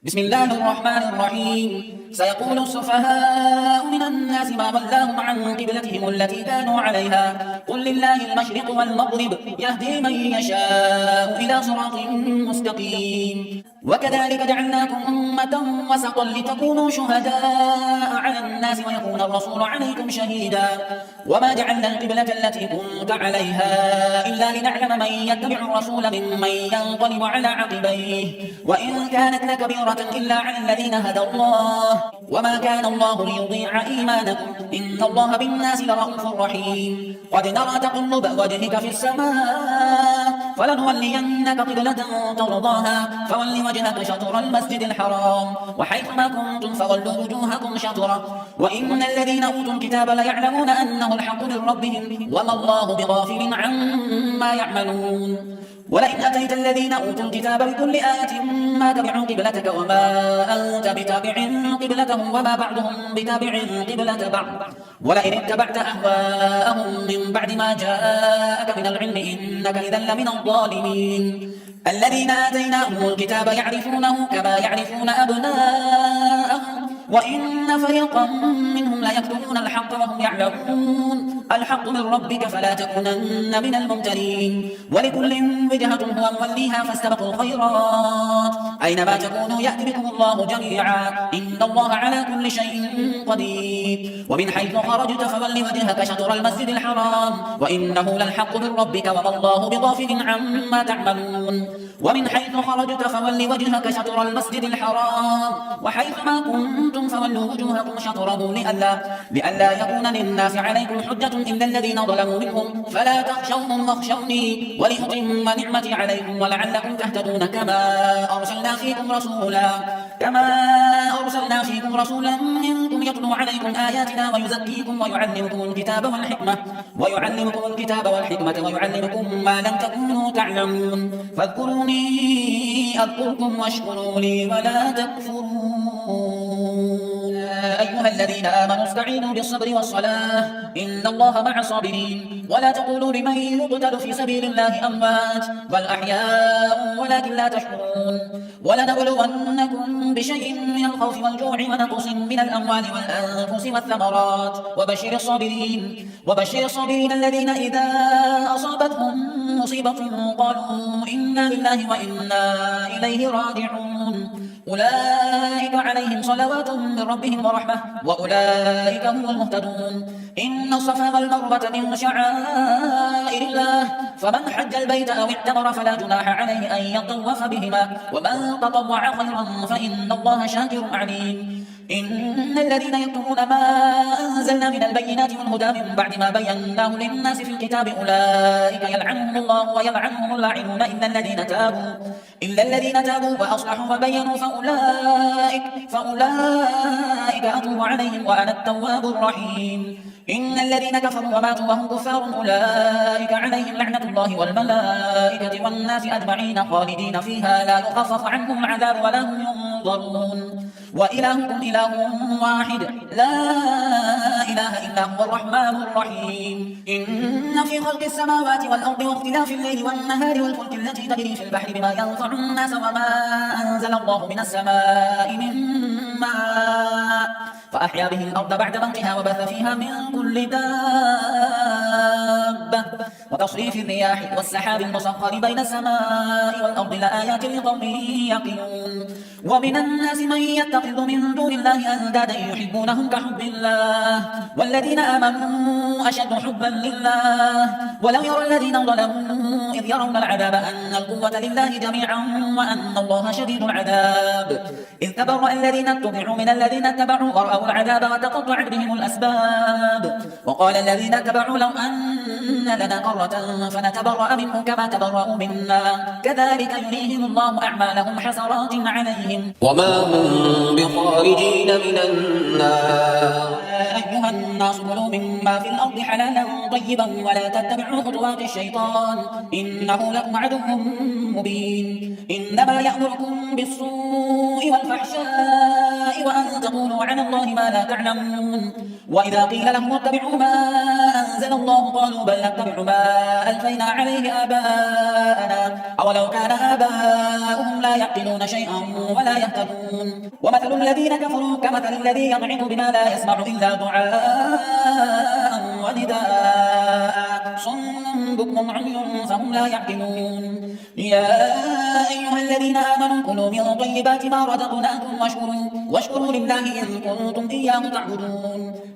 بسم الله الرحمن الرحيم. سيقول السفهاء من الناس ما ولاهم عن قبلتهم التي كانوا عليها قل لله المشرق والمغرب يهدي من يشاء إلى صراط مستقيم. وكذلك جعلناكم أمة وسطا لتكونوا شهداء على الناس ويكون الرسول عليكم شهيدا وما جعلنا القبلة التي كنت عليها إلا لنعلم من يتبع الرسول ممن ينقلب على عقبيه وإن كانت لكبيرة إلا على الذين هدى الله وما كان الله ليضيع إيمانكم إن الله بالناس لرؤوف رحيم. قد نرى تقلب وجهك في السماء فلنولينك قبلة ترضاها فول وجهك شطر المسجد الحرام وحيث ما كنتم فولوا وجوهكم شطره وإن الذين أوتوا الكتاب ليعلمون أنه الحق من ربهم وما الله بغافل عما يعملون. ولئن أتيت الذين أوتوا الكتاب بكل آية ما تبعوا قبلتك وما أنت بتابع قبلتهم وما بعضهم بتابع قبلة بعض ولئن اتبعت أهواءهم من بعد ما جاءك من العلم إنك إذا لمن الظالمين. الذين آتيناهم الكتاب يعرفونه كما يعرفون أبناءهم وإن فريقا منهم ليكتمون الحق وهم يعلمون الحق من ربك فلا تكونن من الممترين. ولكل وجهة هو موليها فاستبقوا الخيرات أينما تكونوا يأتي بكم الله جميعا إن الله على كل شيء قدير. ومن حيث خرجت فول وجهك شطر المسجد الحرام وإنه للحق من ربك وما الله بغافل عما تعملون. ومن حيث خرجت فول وجهك شطر المسجد الحرام وحيث ما كنتم فولوا وجوهكم شطره لئلا يكون للناس عليكم حجة إلا الذين ظلموا منهم فلا تخشوهم واخشوني ولأتم نعمتي عليكم ولعلكم تهتدون كما أرسلنا فيكم رسولا منكم يتلو عليكم آياتنا ويزكيكم ويعلمكم الكتاب والحكمة ويعلمكم ما لم تكونوا تعلمون. فاذكروني أذكركم واشكروا لي ولا تكفرون. أيها الذين آمنوا استعينوا بالصبر والصلاة إن الله مع الصابرين. ولا تقولوا لمن يقتل في سبيل الله أموات بل أحياء ولكن لا تشعرون. ولنبلونكم بشيء من الخوف والجوع ونقص من الأموال والأنفس والثمرات وبشر الصابرين الذين إذا أصابتهم مصيبة قالوا إنا لله وإنا إليه راجعون أولئك عليهم صلوات من ربهم ورحمة وأولئك هم المهتدون. إن الصفا والمروة من شعائر الله فمن حج البيت أو اعتمر فلا جناح عليه أن يطوف بهما ومن تطوع خيرا فإن الله شاكر عليم. إن الذين يكتمون ما أنزلنا من البينات والهدى من بعد ما بيناه للناس في الكتاب أولئك يلعنهم الله ويلعنهم اللاعنون إلا الذين تابوا وأصلحوا وبينوا فأولئك أتوب عليهم وأنا التواب الرحيم. إن الذين كفروا وماتوا وهم كفار أولئك عليهم لعنة الله والملائكة والناس أجمعين خالدين فيها لا يخفف عنهم العذاب ولا هم ينظرون. وإلهكم إله واحد لا إله إلا هو الرحمن الرحيم. إن في خلق السماوات والأرض واختلاف الليل والنهار والفلك التي تجري في البحر بما ينفع الناس وما أنزل الله من السماء من ماء فأحيا به الأرض بعد موتها وبث فيها من كل دابة وتصريف الرياح والسحاب المسخر بين السماء والأرض لآيات لقوم يعقلون. ومن الناس من يتخذ من دون الله أندادا يحبونهم كحب الله والذين آمنوا أشد حبا لله ولو يرى الذين ظلموا إذ يرون العذاب أن القوة لله جميعا وأن الله شديد العذاب إذ تبرأ الذين اتبعوا من الذين اتبعوا ورأوا العذاب وتقطعت بهم الأسباب وقال الذين اتبعوا لو أن لنا كرة فنتبرأ منهم كما تبرأوا منا كذلك يريهم الله أعمالهم حسرات عليهم وما هم بخارجين من النار. أيها الناس كلوا مما في الأرض حلالا طيبا ولا تتبعوا خطوات الشيطان إنه لكم عدو مبين. إنما يأمركم بالسوء والفحشاء وأن تقولوا على الله ما لا تعلمون. وإذا قيل لهم اتبعوا ما أنزل الله قالوا بل نتبع ما ألفينا عليه آباءنا أولو كان آباؤهم لا يعقلون شيئا ولا يهتدون ومثل الذين كفروا كمثل الذي يطعن بما لا يسمع إلا دعاء ونداء صم بكم عمي فهم لا يعقلون يا أيها الذين آمنوا كلوا من طيبات ما رزقناكم واشكروا لله إن كنتم إياه تعبدون